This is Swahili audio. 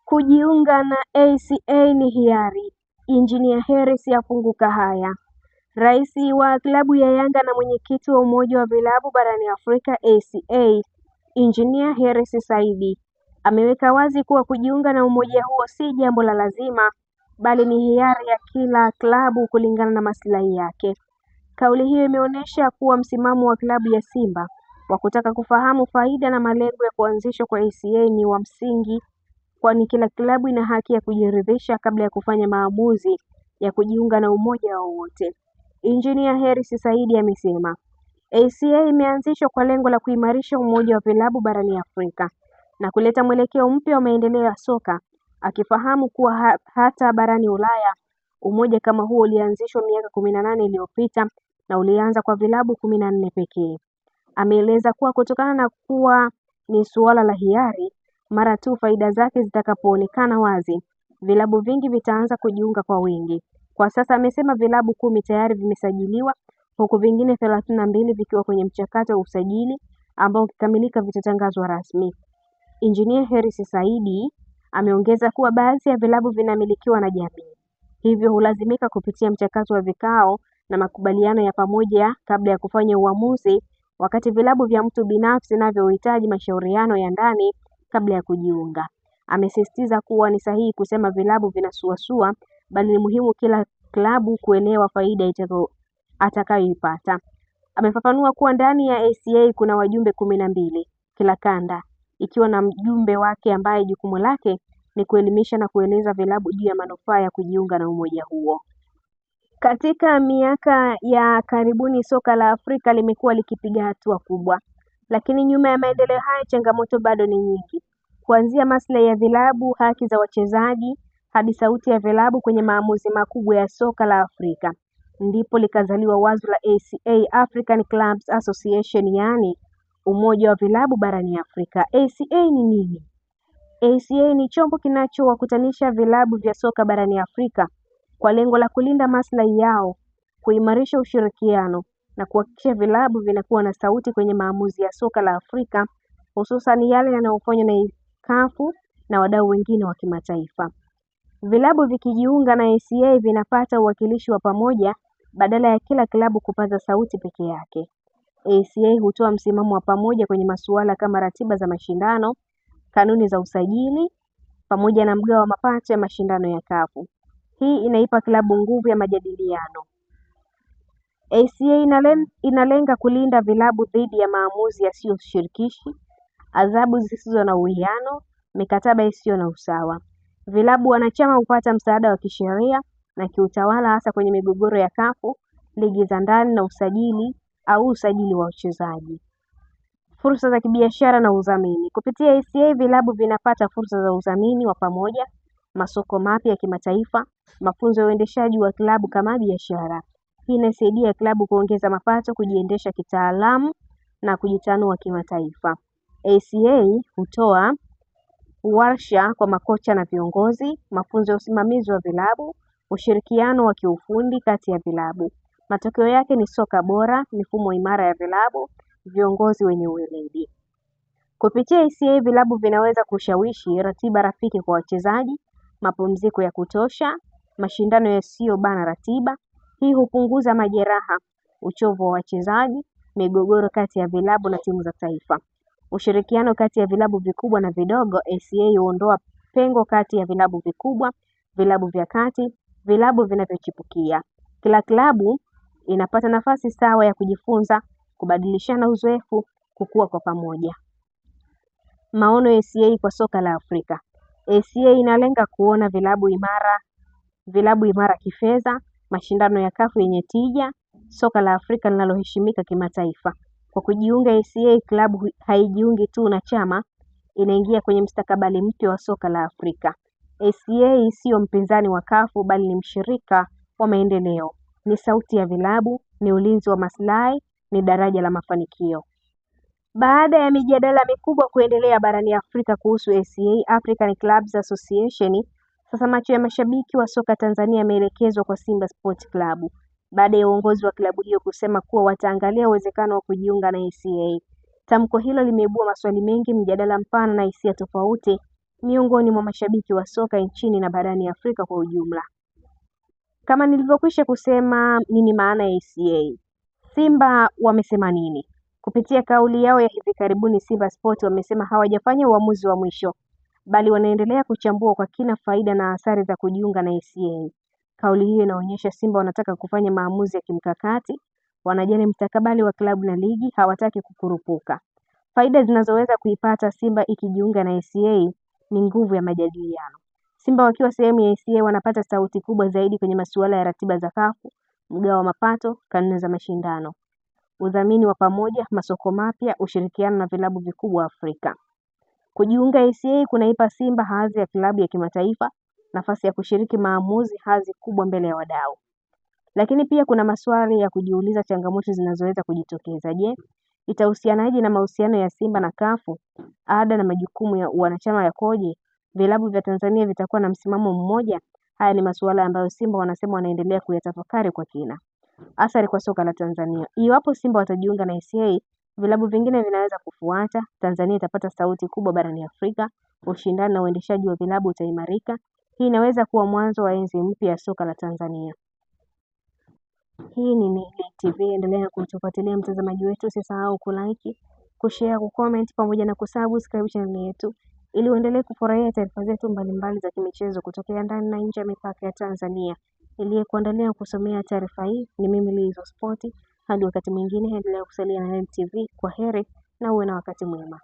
Kujiunga na ACA ni hiari. Injinia Hersi afunguka haya. Rais wa klabu ya Yanga na mwenyekiti wa umoja wa vilabu barani Afrika ACA, Injinia Hersi Said ameweka wazi kuwa kujiunga na umoja huo si jambo la lazima, bali ni hiari ya kila klabu kulingana na maslahi yake. Kauli hiyo imeonyesha kuwa msimamo wa klabu ya Simba wa kutaka kufahamu faida na malengo ya kuanzishwa kwa ACA ni wa msingi, kwani kila klabu ina haki ya kujiridhisha kabla ya kufanya maamuzi ya kujiunga na umoja wowote. Injinia Hersi Said amesema ACA imeanzishwa kwa lengo la kuimarisha umoja wa vilabu barani Afrika na kuleta mwelekeo mpya wa maendeleo ya soka, akifahamu kuwa hata barani Ulaya umoja kama huo ulianzishwa miaka 18 iliyopita na ulianza kwa vilabu 14 pekee. Ameeleza kuwa kutokana na kuwa ni suala la hiari, mara tu faida zake zitakapoonekana wazi, vilabu vingi vitaanza kujiunga kwa wingi. Kwa sasa amesema vilabu 10 tayari vimesajiliwa huku vingine 32 vikiwa kwenye mchakato wa usajili ambao ukikamilika vitatangazwa rasmi. Injinia Hersi Said ameongeza kuwa baadhi ya vilabu vinamilikiwa na jamii, hivyo hulazimika kupitia mchakato wa vikao na makubaliano ya pamoja kabla ya kufanya uamuzi, wakati vilabu vya mtu binafsi navyo huhitaji mashauriano ya ndani kabla ya kujiunga. Amesisitiza kuwa ni sahihi kusema vilabu vinasuasua, bali ni muhimu kila klabu kuelewa faida atakayoipata. Amefafanua kuwa ndani ya ACA kuna wajumbe 12 kila kanda, ikiwa na mjumbe wake ambaye jukumu lake ni kuelimisha na kueleza vilabu juu ya manufaa ya kujiunga na umoja huo. Katika miaka ya karibuni soka la Afrika limekuwa likipiga hatua kubwa, lakini nyuma ya maendeleo haya changamoto bado ni nyingi. Kuanzia maslahi ya vilabu, haki za wachezaji, hadi sauti ya vilabu kwenye maamuzi makubwa ya soka la Afrika. Ndipo likazaliwa wazo la ACA, African Clubs Association, yaani umoja wa vilabu barani Afrika. ACA ni nini? ACA ni chombo kinachowakutanisha vilabu vya soka barani Afrika kwa lengo la kulinda maslahi yao, kuimarisha ushirikiano na kuhakikisha vilabu vinakuwa na sauti kwenye maamuzi ya soka la Afrika, hususan yale yanayofanywa na CAF na wadau wengine wa kimataifa. Vilabu vikijiunga na ACA vinapata uwakilishi wa pamoja badala ya kila klabu kupaza sauti peke yake. ACA hutoa msimamo wa pamoja kwenye masuala kama ratiba za mashindano, kanuni za usajili, pamoja na mgao wa mapato ya mashindano ya CAF. Hii inaipa klabu nguvu ya majadiliano. ACA inalenga kulinda vilabu dhidi ya maamuzi yasiyo shirikishi, adhabu zisizo na uwiano, mikataba isiyo na usawa. Vilabu wanachama hupata msaada wa kisheria na kiutawala hasa kwenye migogoro ya CAF, ligi za ndani na usajili au usajili wa wachezaji. Fursa za kibiashara na udhamini. Kupitia ACA vilabu vinapata fursa za udhamini wa pamoja, masoko mapya ya kimataifa, mafunzo ya uendeshaji wa klabu kama biashara. Hii inasaidia klabu kuongeza mapato, kujiendesha kitaalamu na kujitanua kimataifa. ACA hutoa warsha kwa makocha na viongozi, mafunzo ya usimamizi wa vilabu, ushirikiano wa kiufundi kati ya vilabu. Matokeo yake ni soka bora, mifumo imara ya vilabu, viongozi wenye weledi. Kupitia ACA vilabu vinaweza kushawishi ratiba rafiki kwa wachezaji, mapumziko ya kutosha, mashindano yasiyobana ratiba. Hii hupunguza majeraha, uchovu wa wachezaji, migogoro kati ya vilabu na timu za taifa. Ushirikiano kati ya vilabu vikubwa na vidogo. ACA huondoa pengo kati ya vilabu vikubwa, vilabu vya kati, vilabu vinavyochipukia. Kila klabu inapata nafasi sawa ya kujifunza, kubadilishana uzoefu, kukua kwa pamoja. Maono ya ACA kwa soka la Afrika. ACA inalenga kuona vilabu imara kifedha, mashindano ya CAF yenye tija, soka la Afrika linaloheshimika kimataifa. Kwa kujiunga ACA, klabu haijiungi tu na chama, inaingia kwenye mstakabali mpya wa soka la Afrika. ACA sio mpinzani wa CAF bali ni mshirika wa maendeleo. Ni sauti ya vilabu, ni ulinzi wa maslahi, ni daraja la mafanikio. Baada ya mijadala mikubwa kuendelea barani Afrika kuhusu ACA, African Clubs Association, sasa macho ya mashabiki wa soka Tanzania yameelekezwa kwa Simba Sports Club baada ya uongozi wa klabu hiyo kusema kuwa wataangalia uwezekano wa kujiunga na ACA. Tamko hilo limeibua maswali mengi, mjadala mpana na hisia tofauti miongoni mwa mashabiki wa soka nchini na barani Afrika kwa ujumla. Kama nilivyokwisha kusema, nini maana ya ACA? Simba wamesema nini? Kupitia kauli yao ya hivi karibuni, Simba Sport wamesema hawajafanya uamuzi wa mwisho, bali wanaendelea kuchambua kwa kina faida na athari za kujiunga na ACA. Kauli hiyo inaonyesha Simba wanataka kufanya maamuzi ya kimkakati, wanajali mustakabali wa klabu na ligi, hawataki kukurupuka. Faida zinazoweza kuipata Simba ikijiunga na ACA ni nguvu ya majadiliano. Simba wakiwa sehemu ya ACA wanapata sauti kubwa zaidi kwenye masuala ya ratiba za CAF, mgao wa mapato, kanuni za mashindano, udhamini wa pamoja, masoko mapya, ushirikiano na vilabu vikubwa Afrika. Kujiunga ACA kunaipa Simba hadhi ya klabu ya kimataifa, nafasi ya kushiriki maamuzi, hadhi kubwa mbele ya wadau. Lakini pia kuna maswali ya kujiuliza, changamoto zinazoweza kujitokeza. Je, itahusianaje na mahusiano ya Simba na CAF? Ada na majukumu ya wanachama yakoje? Vilabu vya Tanzania vitakuwa na msimamo mmoja? Haya ni masuala ambayo Simba wanasema wanaendelea kuyatafakari kwa kina. Athari kwa soka la Tanzania. Iwapo Simba watajiunga na ACA, vilabu vingine vinaweza kufuata. Tanzania itapata sauti kubwa barani Afrika. Ushindani na uendeshaji wa vilabu utaimarika. Hii inaweza kuwa mwanzo wa enzi mpya ya soka la Tanzania. Hii ni Milele TV, endelea kutufuatilia mtazamaji wetu, usisahau kulike, kushare, kucomment pamoja na kusubscribe channel yetu ili uendelee kufurahia taarifa zetu mbalimbali za kimichezo kutokea ndani na nje ya mipaka ya Tanzania. Niliyekuandalia kusomea taarifa hii ni mimi Lizo Sport. Hadi wakati mwingine, endelea kusalia na Milele TV. Kwa heri na uwe na wakati mwema.